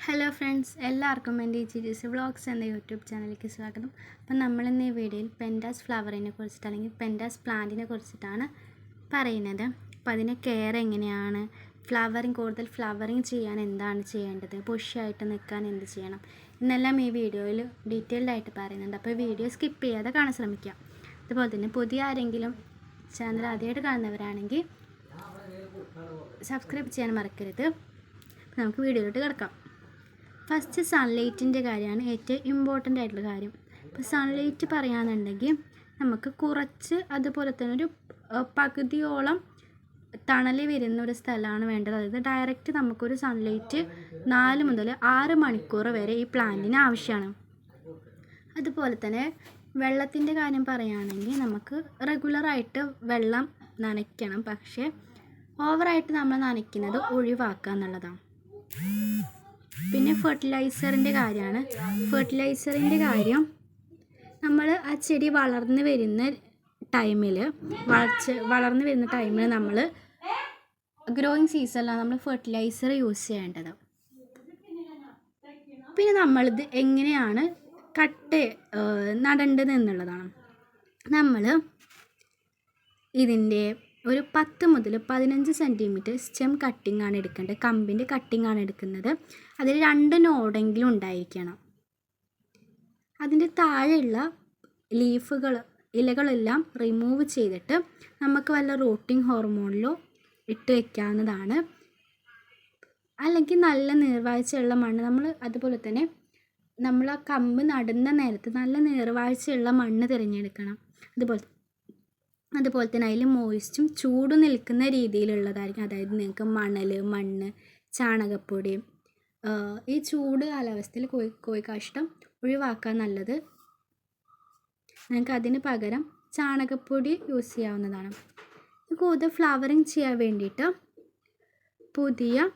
Hello friends, എല്ലാവർക്കും എൻ്റെ GGC vlogs എന്ന യൂട്യൂബ് ചാനലിലേക്ക് സ്വാഗതം. അപ്പം നമ്മളിന്ന് ഈ വീഡിയോയിൽ പെൻറ്റാസ് ഫ്ലവറിനെ കുറിച്ചിട്ട് അല്ലെങ്കിൽ പെൻറ്റാസ് പ്ലാന്റിനെ കുറിച്ചിട്ടാണ് പറയുന്നത്. അപ്പം അതിൻ്റെ കെയർ എങ്ങനെയാണ്, കൂടുതൽ ഫ്ലവറിങ് ചെയ്യാൻ എന്താണ് ചെയ്യേണ്ടത്, ബുഷായിട്ട് നിൽക്കാൻ എന്ത് ചെയ്യണം എന്നെല്ലാം ഈ വീഡിയോയിൽ ഡീറ്റെയിൽഡായിട്ട് പറയുന്നുണ്ട്. അപ്പോൾ വീഡിയോ സ്കിപ്പ് ചെയ്യാതെ കാണാൻ ശ്രമിക്കാം. അതുപോലെ തന്നെ പുതിയ ആരെങ്കിലും ചാനൽ ആദ്യമായിട്ട് കാണുന്നവരാണെങ്കിൽ സബ്സ്ക്രൈബ് ചെയ്യാൻ മറക്കരുത്. നമുക്ക് വീഡിയോയിലോട്ട് കിടക്കാം. ഫസ്റ്റ് സൺലൈറ്റിൻ്റെ കാര്യമാണ് ഏറ്റവും ഇമ്പോർട്ടൻ്റ് ആയിട്ടുള്ള കാര്യം. ഇപ്പോൾ സൺലൈറ്റ് പറയുകയാണെന്നുണ്ടെങ്കിൽ നമുക്ക് കുറച്ച്, അതുപോലെ തന്നെ ഒരു പകുതിയോളം തണൽ വരുന്ന ഒരു സ്ഥലമാണ് വേണ്ടത്. അതായത് ഡയറക്റ്റ് നമുക്കൊരു സൺലൈറ്റ് 4 മുതൽ 6 മണിക്കൂർ വരെ ഈ പ്ലാന്റിന് ആവശ്യമാണ്. അതുപോലെ തന്നെ വെള്ളത്തിൻ്റെ കാര്യം പറയുകയാണെങ്കിൽ നമുക്ക് റെഗുലറായിട്ട് വെള്ളം നനയ്ക്കണം, പക്ഷേ ഓവറായിട്ട് നമ്മൾ നനയ്ക്കുന്നത് ഒഴിവാക്കുക എന്നുള്ളതാണ്. പിന്നെ ഫെർട്ടിലൈസറിൻ്റെ കാര്യമാണ്. ഫെർട്ടിലൈസറിൻ്റെ കാര്യം നമ്മൾ ആ ചെടി വളർന്നു വരുന്ന ടൈമിൽ നമ്മൾ ഗ്രോയിങ് സീസണിലാണ് നമ്മൾ ഫെർട്ടിലൈസർ യൂസ് ചെയ്യേണ്ടത്. പിന്നെ നമ്മളിത് എങ്ങനെയാണ് നടേണ്ടത് എന്നുള്ളതാണ്. നമ്മൾ ഇതിൻ്റെ ഒരു 10 മുതൽ 15 സെൻറ്റിമീറ്റർ സ്റ്റെം കട്ടിങ്ങാണ് എടുക്കേണ്ടത്. കമ്പിൻ്റെ കട്ടിങ്ങാണ് എടുക്കുന്നത്. അതിൽ 2 നോഡെങ്കിലും ഉണ്ടായിരിക്കണം. അതിൻ്റെ താഴെയുള്ള ഇലകളെല്ലാം റിമൂവ് ചെയ്തിട്ട് നമുക്ക് വല്ല റൂട്ടിംഗ് ഹോർമോണിലോ ഇട്ട് വയ്ക്കാവുന്നതാണ്. അല്ലെങ്കിൽ നല്ല നീർവാഴ്ചയുള്ള മണ്ണ്, അതുപോലെ തന്നെ നമ്മൾ ആ കമ്പ് നടുന്ന നേരത്ത് നല്ല നീർവാഴ്ചയുള്ള മണ്ണ് തിരഞ്ഞെടുക്കണം. അതുപോലെ തന്നെ അതിൽ മോയിസ്റ്റും ചൂട് നിൽക്കുന്ന രീതിയിലുള്ളതായിരിക്കും. അതായത് നിങ്ങൾക്ക് മണ്ണ്, ചാണകപ്പൊടി, ഈ ചൂട് കാലാവസ്ഥയിൽ കോഴിക്കാഷ്ടം ഒഴിവാക്കാൻ നല്ലത്. നിങ്ങൾക്ക് അതിന് പകരം ചാണകപ്പൊടി യൂസ് ചെയ്യാവുന്നതാണ്. കൂടുതൽ ഫ്ലവറിങ് ചെയ്യാൻ വേണ്ടിയിട്ട് പുതിയ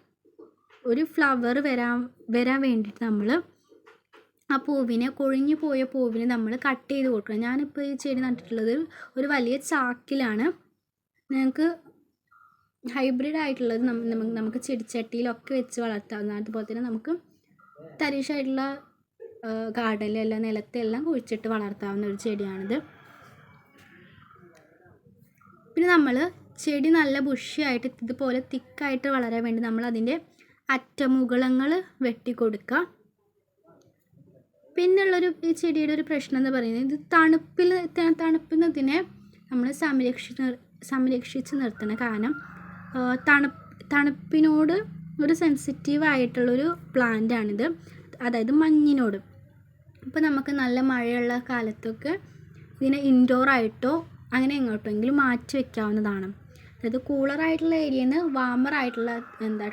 ഒരു ഫ്ലവർ വരാൻ വേണ്ടിയിട്ട് നമ്മൾ ആ കൊഴിഞ്ഞു പോയ പൂവിനെ നമ്മൾ കട്ട് ചെയ്ത് കൊടുക്കണം. ഞാനിപ്പോൾ ഈ ചെടി നട്ടിട്ടുള്ളത് ഒരു വലിയ ചാക്കിലാണ്. നിങ്ങൾക്ക് ഹൈബ്രിഡ് ആയിട്ടുള്ളത് നമുക്ക് ചെടിച്ചട്ടിയിലൊക്കെ വെച്ച് വളർത്താവുന്നതാണ്. അതുപോലെ തന്നെ നമുക്ക് തരിശായിട്ടുള്ള ഗാർഡനിലെല്ലാം നിലത്തെല്ലാം കുഴിച്ചിട്ട് വളർത്താവുന്ന ഒരു ചെടിയാണിത്. പിന്നെ നമ്മൾ ചെടി നല്ല ബുഷിയായിട്ട് ഇതുപോലെ തിക്കായിട്ട് വളരാൻ വേണ്ടി നമ്മൾ അതിൻ്റെ അറ്റമുകളങ്ങൾ വെട്ടിക്കൊടുക്കുക. പിന്നുള്ളൊരു ഈ ചെടിയുടെ ഒരു പ്രശ്നം എന്ന് പറയുന്നത്, ഇത് തണുപ്പിനതിനെ നമ്മൾ സംരക്ഷിച്ച് നിർത്തണം. കാരണം തണുപ്പിനോട് ഒരു സെൻസിറ്റീവായിട്ടുള്ളൊരു പ്ലാന്റാണിത്, അതായത് മഞ്ഞിനോട്. അപ്പോൾ നമുക്ക് നല്ല മഴയുള്ള കാലത്തൊക്കെ ഇതിനെ ഇൻഡോറായിട്ടോ അങ്ങനെ എങ്ങോട്ടെങ്കിലും മാറ്റി വയ്ക്കാവുന്നതാണ്. അതായത് കൂളറായിട്ടുള്ള ഏരിയയിൽ നിന്ന് വാമറായിട്ടുള്ള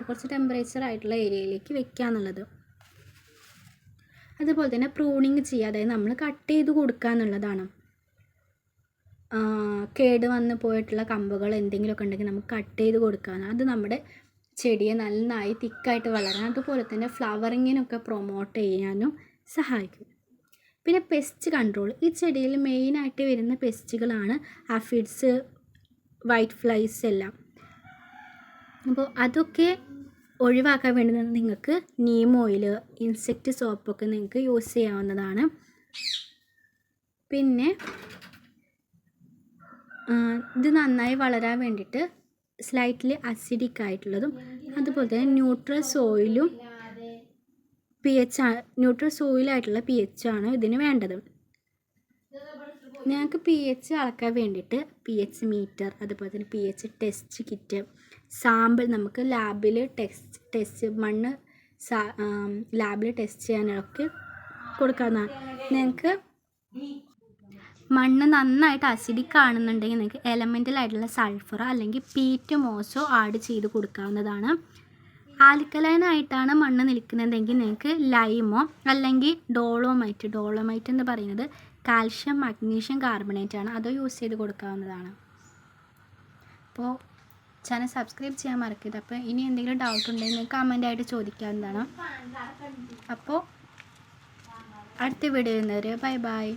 കുറച്ച് ടെമ്പറേച്ചർ ആയിട്ടുള്ള ഏരിയയിലേക്ക് വെക്കുക എന്നുള്ളത്. അതുപോലെ തന്നെ പ്രൂണിങ് ചെയ്യുക, അതായത് നമ്മൾ കട്ട് ചെയ്ത് കൊടുക്കുക എന്നുള്ളതാണ്. കേട് വന്ന് പോയിട്ടുള്ള കമ്പുകൾ എന്തെങ്കിലുമൊക്കെ ഉണ്ടെങ്കിൽ നമുക്ക് കട്ട് ചെയ്ത് കൊടുക്കുക. അത് നമ്മുടെ ചെടിയെ നന്നായി തിക്കായിട്ട് വളരാൻ, അതുപോലെ തന്നെ ഫ്ലവറിങ്ങിനൊക്കെ പ്രൊമോട്ട് ചെയ്യാനും സഹായിക്കും. പിന്നെ പെസ്റ്റ് കൺട്രോൾ, ഈ ചെടിയിൽ മെയിനായിട്ട് വരുന്ന പെസ്റ്റുകളാണ് ആഫിഡ്സ്, വൈറ്റ് ഫ്ലൈസ് എല്ലാം. അപ്പോൾ അതൊക്കെ ഒഴിവാക്കാൻ വേണ്ടി നിങ്ങൾക്ക് നീം ഓയിൽ, ഇൻസെക്റ്റ് സോപ്പൊക്കെ നിങ്ങൾക്ക് യൂസ് ചെയ്യാവുന്നതാണ്. പിന്നെ ഇത് നന്നായി വളരാൻ വേണ്ടിയിട്ട് സ്ലൈറ്റ്ലി അസിഡിക് ആയിട്ടുള്ളതും അതുപോലെ തന്നെ ന്യൂട്രൽ സോയിലായിട്ടുള്ള pH ആണ് ഇതിന് വേണ്ടത്. ഞങ്ങൾക്ക് pH അളക്കാൻ വേണ്ടിയിട്ട് pH മീറ്റർ, അതുപോലെ തന്നെ pH ടെസ്റ്റ് കിറ്റ്, സാമ്പിൾ നമുക്ക് ലാബിൽ മണ്ണ് ലാബിൽ ടെസ്റ്റ് ചെയ്യാനൊക്കെ കൊടുക്കാവുന്നതാണ്. നിങ്ങൾക്ക് മണ്ണ് നന്നായിട്ട് അസിഡിക് ആണെന്നുണ്ടെങ്കിൽ നിങ്ങൾക്ക് എലമെൻ്റൽ ആയിട്ടുള്ള സൾഫർ അല്ലെങ്കിൽ പീറ്റ് മോസോ ആഡ് ചെയ്ത് കൊടുക്കാവുന്നതാണ്. ആൽക്കലൈനായിട്ടാണ് മണ്ണ് നിൽക്കുന്നതെങ്കിൽ നിങ്ങൾക്ക് ലൈമോ അല്ലെങ്കിൽ ഡോളോമൈറ്റ് എന്ന് പറയുന്നത് കാൽഷ്യം മഗ്നീഷ്യം കാർബണേറ്റ് ആണ്, അതോ യൂസ് ചെയ്ത് കൊടുക്കാവുന്നതാണ്. അപ്പോൾ ചാനൽ സബ്സ്ക്രൈബ് ചെയ്യാൻ മറക്കരുത്. അപ്പോൾ ഇനി എന്തെങ്കിലും ഡൗട്ട് ഉണ്ടെങ്കിൽ നിങ്ങൾക്ക് കമൻ്റായിട്ട് ചോദിക്കാവുന്നതാണ്. അപ്പോൾ അടുത്ത വീഡിയോ വരുന്നവരെ ബൈ.